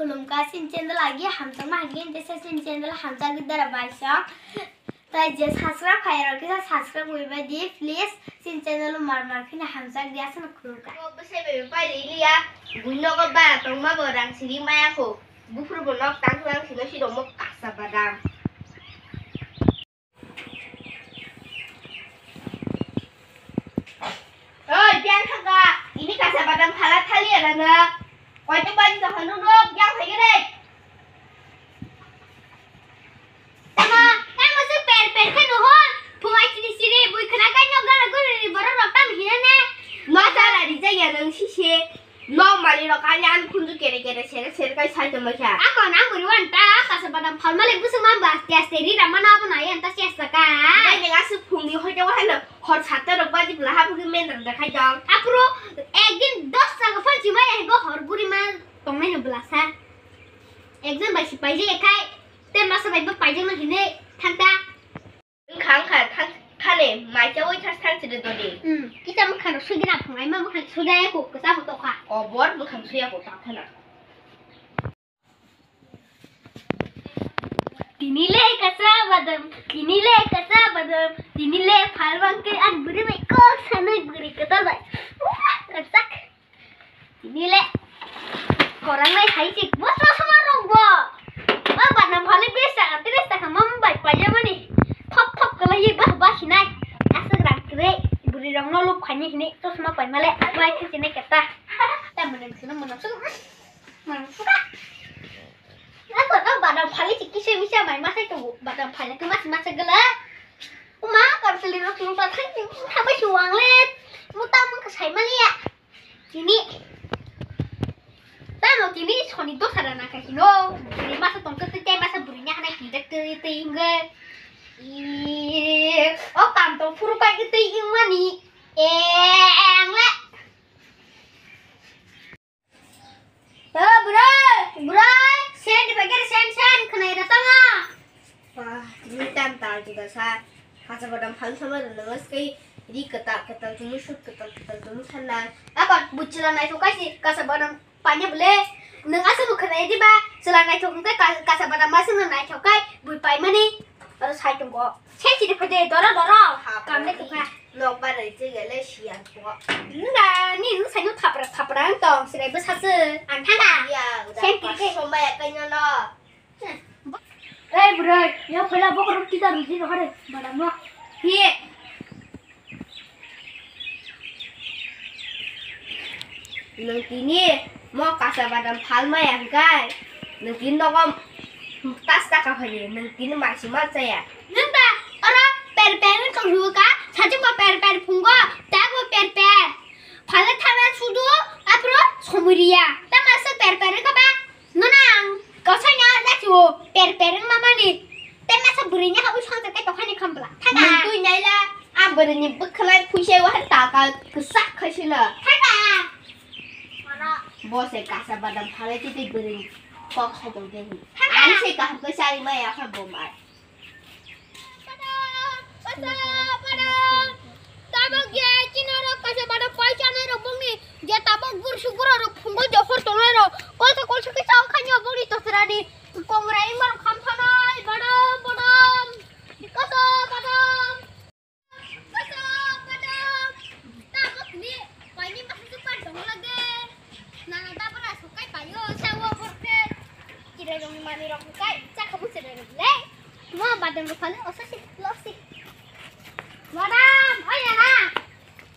खुलुमका सिनचेंदल आगे हमतक माहिगेन जैसे सिनचेंदल हमतक इधर बाइशक ताई जे सासरा फायर के साथ सासरा कोई बाय दी प्लीज सिनचेंदल मार फिर हमतक दिया सन खुलुमका ओ बसे बे पाइ लिया गुनो को बा तंगमा बरां सिरि माया को बुफुर बनक तांगलां सिनो सिदो मक कासा बादाम ओइ बियान थांगा इनि कासा बादाम फाला थालि आराना Quay bên cho hình nước giao thị cái đi. Tama, em mau super kan nuhon. Pungai sini bui kena kan yoga lagu ni baru rakam hina ne. Nó ra là đi chơi nhà nâng xí xí. Nó mà đi nó cá nhăn khung cứ kere xé cái sai tầm kia. Ako na buri wanta kasa badam palma lebu semua bahas tias teri ramana apa na ya entas tias saka. Đây mình ăn súp phùng đi hơi cho hay là họ chặt tới được bao nhiêu là hai bữa men được khai chọn. Apro egin dos saka fan cuma ya go horburi ma tongna belasa. Exam basi paije kai. Tem masa bai ba paije na hine thanta. Kháng khá này mai cháu ấy thang chỉ được rồi đi. Kita makan sudah nak pengai mah makan sudah ya ku kesah foto kah. Bot makan suya của tao thế nào. Dinile kasa badam, dinile palwang ke an beri meko sana beri kata bay. Rasak. Dinile korang lai hai cik, bos sama rombo. Ma badam pale biasa, terus tak kamam bay pajama ni. Top kalau ye bah hinai. Asa grang kere, beri rong no lup khani hini, terus ma pai male, bay ke sini kata. Tak menang suka. Aku tak badam pale cik kisah bisa main masa tu badam pale tu masa gelap. Uma kalau selirok lupa kan sampai suang let. Muta mengkesai malia. Kini, tahu kini soni tu sarana kasino. Jadi masa tongkat tu masa burinya anak kita tinggal. Oh kantong puru pakai itu yang mani. Enggak. Bro, sen dipakai sen kena datang ah. Wah, ini tantal juga sa. Kasa badam hal sama dengan sekali. Jadi ketak cuma shoot ketak cuma sana. Apa bucilan itu kasih kasa badam panjang boleh. Neng asa bukan aja ba. Selain itu kan kasa badam masih neng naik cokai. Bui pai mana? Harus hai tunggu. Saya tidak percaya dorong. Kami tu kan. Nok ba dari tu gale sian kok. Enggak, ni saya nu taprak tong. Sudah besar antara. Ya, udah. Saya kira sama ya kayaknya no. Bro, yang pernah bawa kita rugi tu ada. Badam lo. Hi. Nang kini mau kasa badam palma ya guys. Nang kini no tas tak apa ni. Nang kini maksimal saya. Nanda, orang per kau juga. Saja kau per pungo, tak kau per. Pada tangan sudu, apa? Somuria. Tak masuk per kau ba? Nonang, kau saya ada tu per mama ni. Tak masuk burinya kau usah tak kau ni kampla. Nang tu nyai lah. Apa ni bekalai pusing wah tak kesak kasih lah. Mana? Bos saya kasa badam palai kita beri kok hajau gini. Ani saya kah kesari maya kan bomai. Padam. Tabak ya Cina ro kasih pada paisan ro bungi. Dia tabak gur syukur ro punggul jofur tolong ro. Kol kita akan nyobor itu serani. Kongrai mar kampanai badam. Dikasa badam. Tabak ni paini masih suka dong lagi. Nah tabak lah suka payo sawo porke. Kira dong mani ro suka. Cak kamu sedang le. Cuma badam ro paling osah sih losi. Badam, oh ya nah,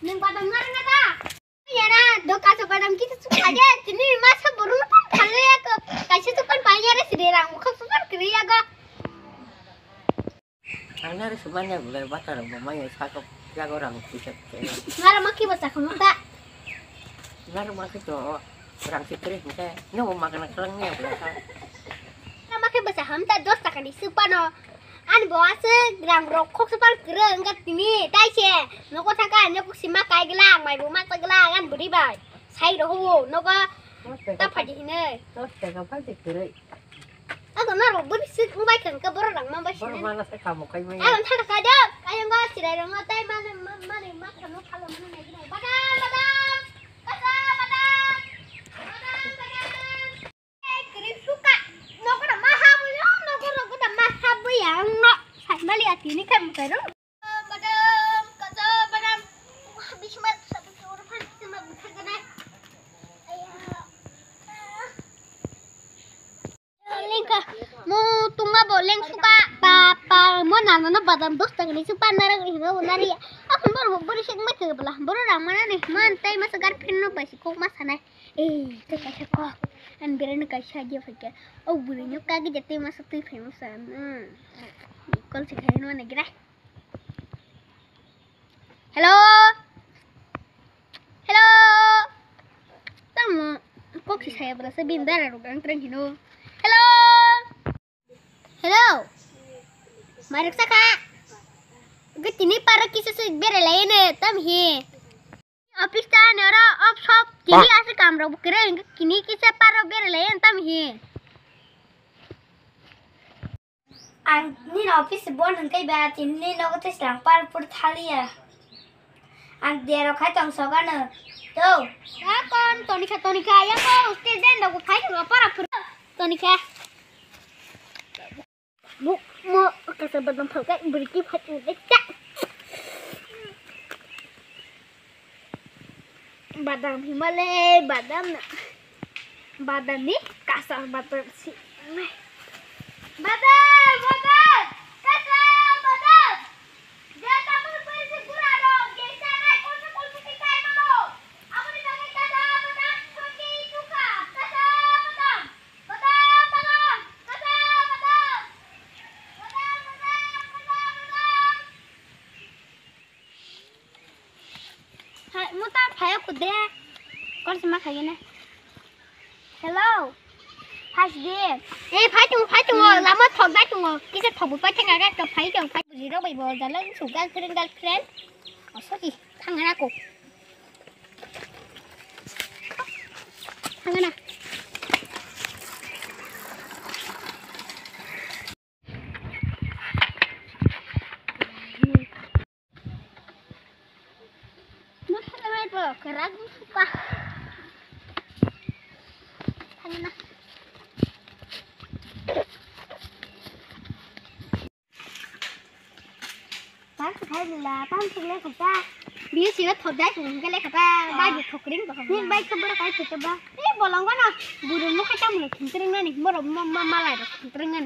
neng badam mana dah? Oh ya nah, doka badam kita suka aja. Jadi masa baru pun kalau ya ke kasih tu kan banyak ada sederang muka super kiri ya ga. Ana ada sebenarnya bulan batal, mamanya cakap jaga orang pusat. Nara maki baca kamu tak? Nara maki tu orang fikir kita, ni mau makan kelengnya berapa? Nara maki baca ham tak dos tak di supano. An bawa segerang rokok sepal kereng kat ini, tai cie. Noko thangkan, noko simak kai gelang, mai rumah gelang an beri bay. Saya dohu, noko tak pagi ini. Terus jangan pasti kiri. Aku nara beri sih, umai kan keberar lang mambas ini. Mana saya kamu kayak mana? Ayo thang kadang, ayo nggak sih dari rumah tai mana kamu kalau mana lagi nih. Badam. Ini kan bukan dong. Madam, kata madam. Habis mat sampai ke orang pasti sama bukan kena. Lengka, mau tunggu boleh suka papa mau nana badam dos tengah ni suka narang ini mau nari. Aku baru berisik macam belah baru ramana nih mantai masa garpin no basi kok masana. Terkasih kok. An biar kasih aja fakir. Oh bulannya kaki jatuh masuk tuh famousan. Kalau sih kayak mana kira? Hello. Hello. Tamu, kok sih saya berasa bindar orang terang hino. Hello. Hello. Mari saka. Gini para kisah seber lain tam he. Office ta nera off shop jadi asal kamera bukira kini kisah para ber lain tam he. Ni office bon hangkai bat ini no ko selang par pur thalia. Ang dero khai tong sogana. Tuh. Kon Tonika ya ko uske den do khai ko para pur Tonika. Mu kasabat nam phal kai berki phatu dekta. Badam Himalaya, badam ni kasar badam si. Badam, kasar badam. Dia tak perlu berisi kurang dong. Kita naik konsultasi kai malu. Apa ni nak kita badam seperti itu kah? Kasar badam, kasar badam. Muta phaya kude kon sama khayena hello phai de phai chung lama thok da chung kisa thobu pa thanga ga ka phai jong phai buri ro bai bo da lang su ga girlfriend asodi thangana ko thangana kerak suka thangana bán phải là bán không lấy khẩu trang biết gì đó thổi đá chúng cái lấy khẩu trang ba giật thổi kính của nhưng bay không bữa cái thổi cho ba ấy bỏ lòng quá nào buồn nó cái trong này thỉnh trưng này mở rộng ma lại được thỉnh trưng này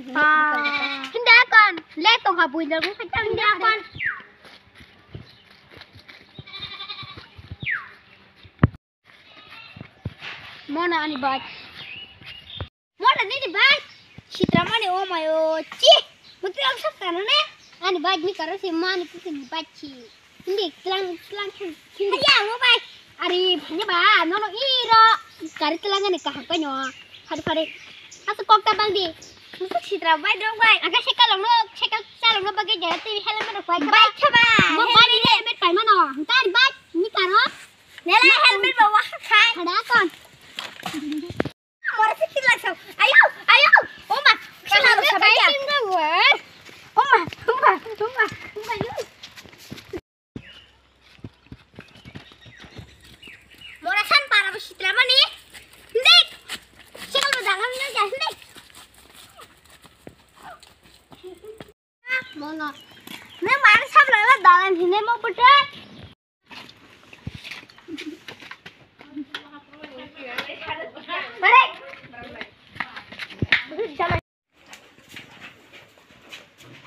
thỉnh đá con lấy tổng hợp buồn rồi cũng phải trưng đá con Mana ani baj? Mana ni di baj? Citra mana oh mayo ci? Betul am sakta ne? Ani baj ni karo si mana tu si baj ci. Ini kelang. Haya mo baj. Ari punya ba, nono iro. Kari kelangan ni kahap nyo. Hari. Asu kok ta bang di? Musuh citra baj dong baj. Agak sekal salong no bagai jalan tu helmet no baj. Baj coba. Mo baj ni helmet pai mana? Entar baj ni karo. Nela helmet bawa khai. Ada kon. Mora sikit langsung. Ayo. Oma. Kenapa kayak ini gue? Oma. Yuk. Mora san para besitra mani. Nek. Sikal udangan ni aja, nek. Mana? Ne mara sabla dalan hine mau pedak. Balik. Jalan.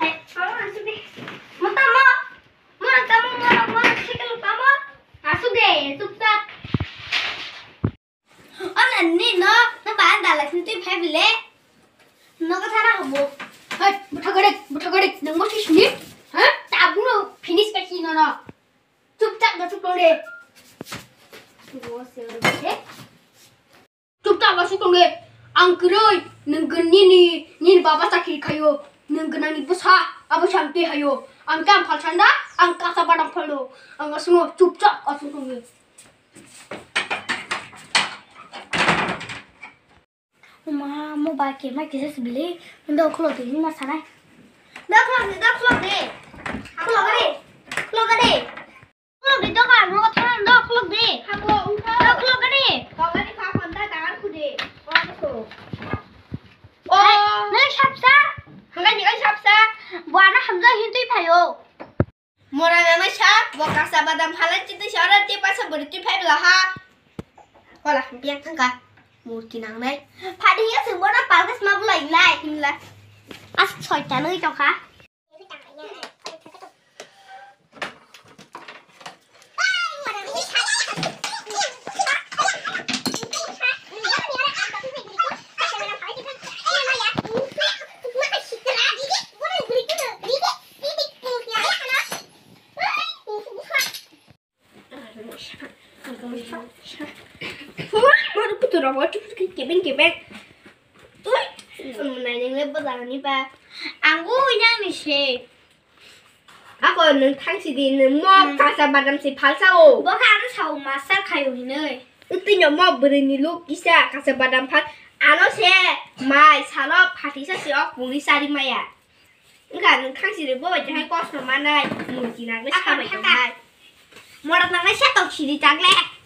Hey, kamu masuk deh. Mau sikil kamu. Masuk deh, sukses. Ni no bahan dalam itu pebble. No kesana kamu. Hey, buta gede. Nang mau sini? Hah? Tak bunuh. Finish kasih no. Cupcap masuk deh. Gua seorang deh. Cupcap masuk deh. Angkeroy, nenggen ni bapa sakit kayo, nenggen ani besar, apa cantik kayo, angkam falsanda, angka sabadang falo, angka semua cupcap masuk deh. Mau bagi mai kisah sebeli, ndak keluar dari mana sana? Ndak keluar deh. Keluar deh. Keluar deh jangan, mau keluar ndak keluar deh. Ndak keluar deh. Kau ni kau pandai tangan ku deh. Nang sabsa, hanggang ni sabsa, buana hamzah hintu payo. Mau kasih badam halan cinta siaran tiap pasal berarti pay belah ha. Hola, biang tangka. Murti nang đây. Phải đi nhớ sự bố nó bảo cái mà lại này. Là À, sỏi trả nơi cho khá. Mau được tụi nó chút cái bên. Ui, này những lớp bao giờ như ba. Ang vui nha mình sẽ. Ako nung thang si din mo kasih badam si palsao. Bố khá nó sầu mà sao khai hồi nơi. Itu nyomo berani lu bisa kasih badam pal. Ano se mai salo pati sa siok buli sari maya. Enggak nung thang si din bo jangan kos nama nai. Mungkin aku sama jangan. Một lần này sẽ tộc chỉ đi trắng lẹ.